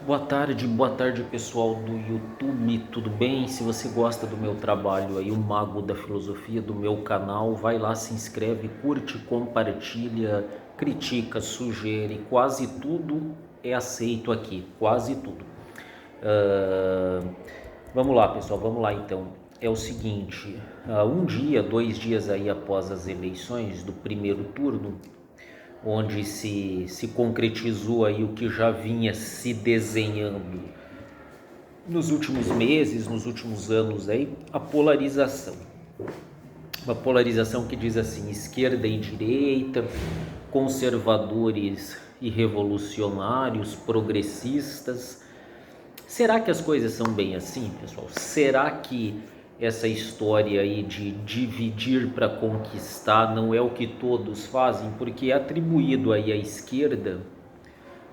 Boa tarde pessoal do YouTube, tudo bem? Se você gosta do meu trabalho aí, o Mago da Filosofia, do meu canal, vai lá, se inscreve, curte, compartilha, critica, sugere, quase tudo é aceito aqui, quase tudo. Ah, Vamos lá pessoal, vamos lá então. É o seguinte, um dia, 2 dias aí após as eleições do primeiro turno, onde se concretizou aí o que já vinha se desenhando nos últimos meses, nos últimos anos aí, a polarização. Uma polarização que diz assim, esquerda e direita, conservadores e revolucionários, progressistas. Será que as coisas são bem assim, pessoal? Será que essa história aí de dividir para conquistar não é o que todos fazem? Porque é atribuído aí à esquerda,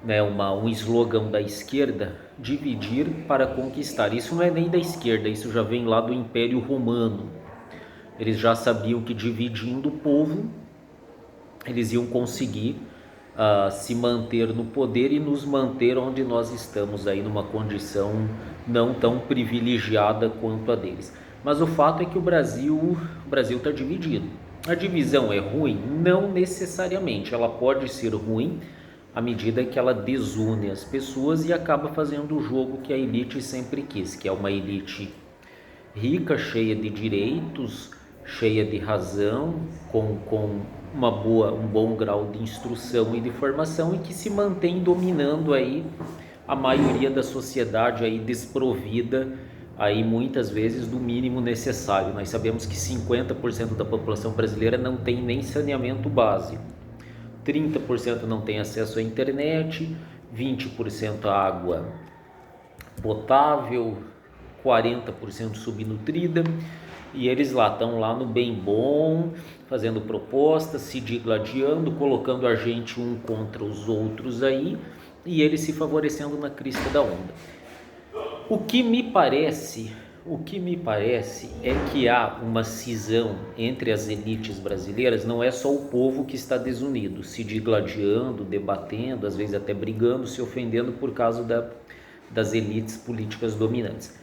né, um slogan da esquerda, dividir para conquistar. Isso não é nem da esquerda, isso já vem lá do Império Romano. Eles já sabiam que dividindo o povo, eles iam conseguir se manter no poder e nos manter onde nós estamos aí, numa condição não tão privilegiada quanto a deles. Mas o fato é que o Brasil está dividido. A divisão é ruim? Não necessariamente. Ela pode ser ruim à medida que ela desune as pessoas e acaba fazendo o jogo que a elite sempre quis, que é uma elite rica, cheia de direitos, cheia de razão, com um bom grau de instrução e de formação, e que se mantém dominando aí a maioria da sociedade aí desprovida aí muitas vezes do mínimo necessário. Nós sabemos que 50% da população brasileira não tem nem saneamento básico, 30% não tem acesso à internet, 20% à água potável, 40% subnutrida, e eles estão lá no bem bom, fazendo propostas, se digladiando, colocando a gente um contra os outros aí, e eles se favorecendo na crista da onda. O que me parece é que há uma cisão entre as elites brasileiras. Não é só o povo que está desunido, se digladiando, debatendo, às vezes até brigando, se ofendendo por causa das elites políticas dominantes.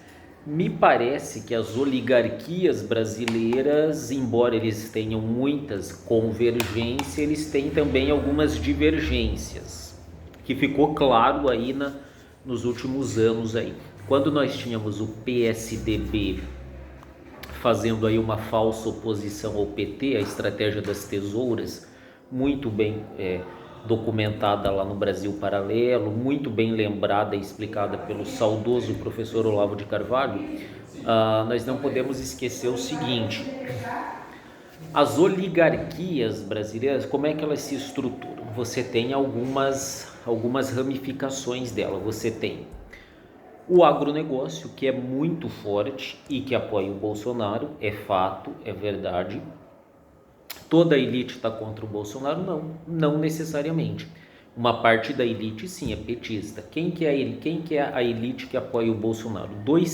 Me parece que as oligarquias brasileiras, embora eles tenham muitas convergências, eles têm também algumas divergências, que ficou claro aí nos últimos anos aí. Quando nós tínhamos o PSDB fazendo aí uma falsa oposição ao PT, a estratégia das tesouras, muito bem documentada lá no Brasil Paralelo, muito bem lembrada e explicada pelo saudoso professor Olavo de Carvalho, nós não podemos esquecer o seguinte: as oligarquias brasileiras, como é que elas se estruturam? Você tem algumas ramificações dela. Você tem o agronegócio, que é muito forte e que apoia o Bolsonaro, é fato, é verdade. Toda a elite está contra o Bolsonaro? Não, não necessariamente. Uma parte da elite sim é petista. Quem que é a elite que apoia o Bolsonaro? Dois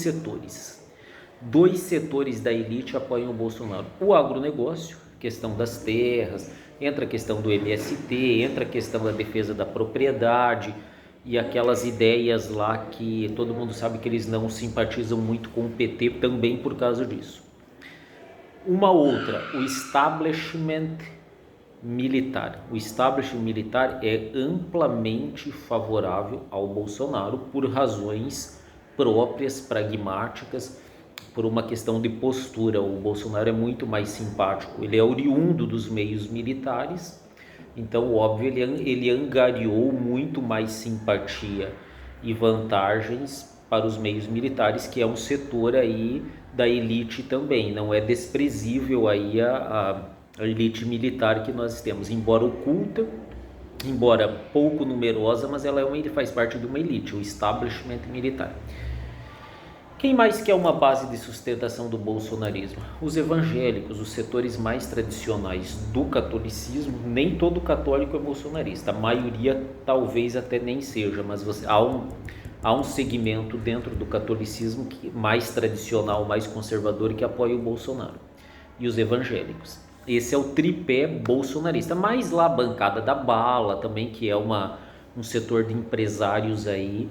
setores da elite apoiam o Bolsonaro: o agronegócio, questão das terras, entra a questão do MST, entra a questão da defesa da propriedade e aquelas ideias lá que todo mundo sabe que eles não simpatizam muito com o PT também por causa disso. Uma outra, o establishment militar. O establishment militar é amplamente favorável ao Bolsonaro por razões próprias, pragmáticas, por uma questão de postura. O Bolsonaro é muito mais simpático, ele é oriundo dos meios militares, então óbvio ele angariou muito mais simpatia e vantagens para os meios militares, que é um setor aí da elite também. Não é desprezível aí a elite militar que nós temos, embora oculta, embora pouco numerosa, mas ele faz parte de uma elite, o establishment militar. Quem mais quer uma base de sustentação do bolsonarismo? Os evangélicos, os setores mais tradicionais do catolicismo. Nem todo católico é bolsonarista, a maioria talvez até nem seja, mas há um segmento dentro do catolicismo mais tradicional, mais conservador, que apoia o Bolsonaro. E os evangélicos. Esse é o tripé bolsonarista. Mas lá a bancada da bala também, que é um setor de empresários aí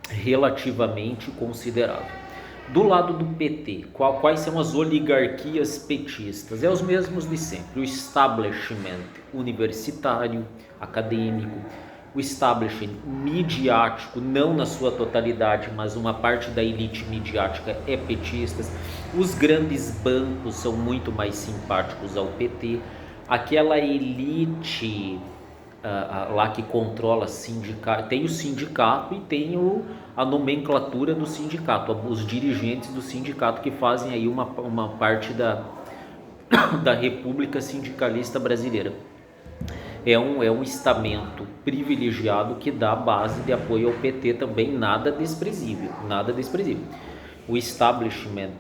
relativamente considerável. Do lado do PT, quais são as oligarquias petistas? É os mesmos de sempre: o establishment universitário, acadêmico, o establishment midiático, não na sua totalidade, mas uma parte da elite midiática é petista. Os grandes bancos são muito mais simpáticos ao PT. Aquela elite lá que controla sindicato, tem o sindicato e tem a nomenclatura do sindicato, os dirigentes do sindicato que fazem aí uma parte da República Sindicalista Brasileira. É um estamento privilegiado que dá base de apoio ao PT também, nada desprezível. O establishment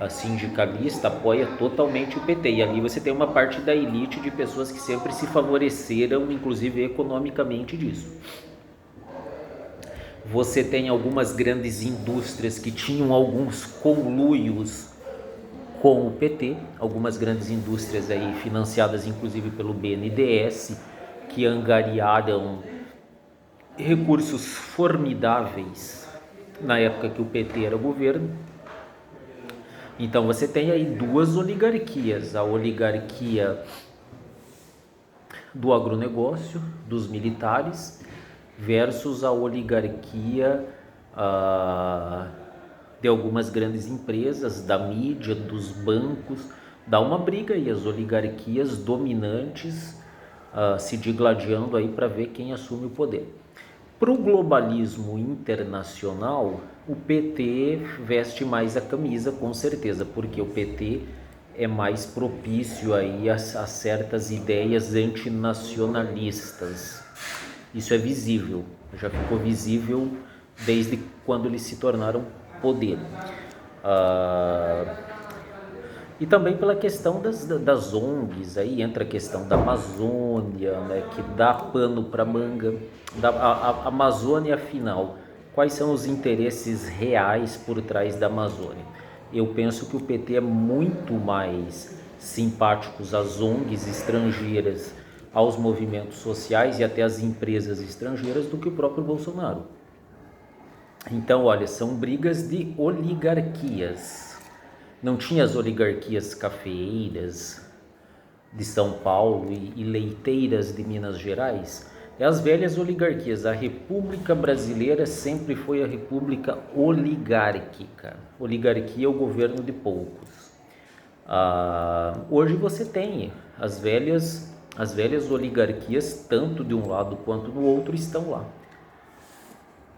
sindicalista apoia totalmente o PT, e ali você tem uma parte da elite de pessoas que sempre se favoreceram, inclusive economicamente, disso. Você tem algumas grandes indústrias que tinham alguns conluios com o PT, algumas grandes indústrias aí financiadas inclusive pelo BNDES, que angariaram recursos formidáveis na época que o PT era governo. Então você tem aí duas oligarquias: a oligarquia do agronegócio, dos militares, versus a oligarquia de algumas grandes empresas, da mídia, dos bancos. Dá uma briga aí, as oligarquias dominantes se digladiando aí para ver quem assume o poder. Para o globalismo internacional, o PT veste mais a camisa, com certeza, porque o PT é mais propício aí a certas ideias antinacionalistas. Isso é visível, já ficou visível desde quando eles se tornaram poder. E também pela questão das ONGs, aí entra a questão da Amazônia, né, que dá pano para manga. A Amazônia, afinal, quais são os interesses reais por trás da Amazônia? Eu penso que o PT é muito mais simpático às ONGs estrangeiras, aos movimentos sociais e até às empresas estrangeiras do que o próprio Bolsonaro. Então, olha, são brigas de oligarquias. Não tinha as oligarquias cafeeiras de São Paulo e leiteiras de Minas Gerais? É as velhas oligarquias. A República Brasileira sempre foi a república oligárquica. Oligarquia é o governo de poucos. Hoje você tem as velhas oligarquias, tanto de um lado quanto do outro, estão lá.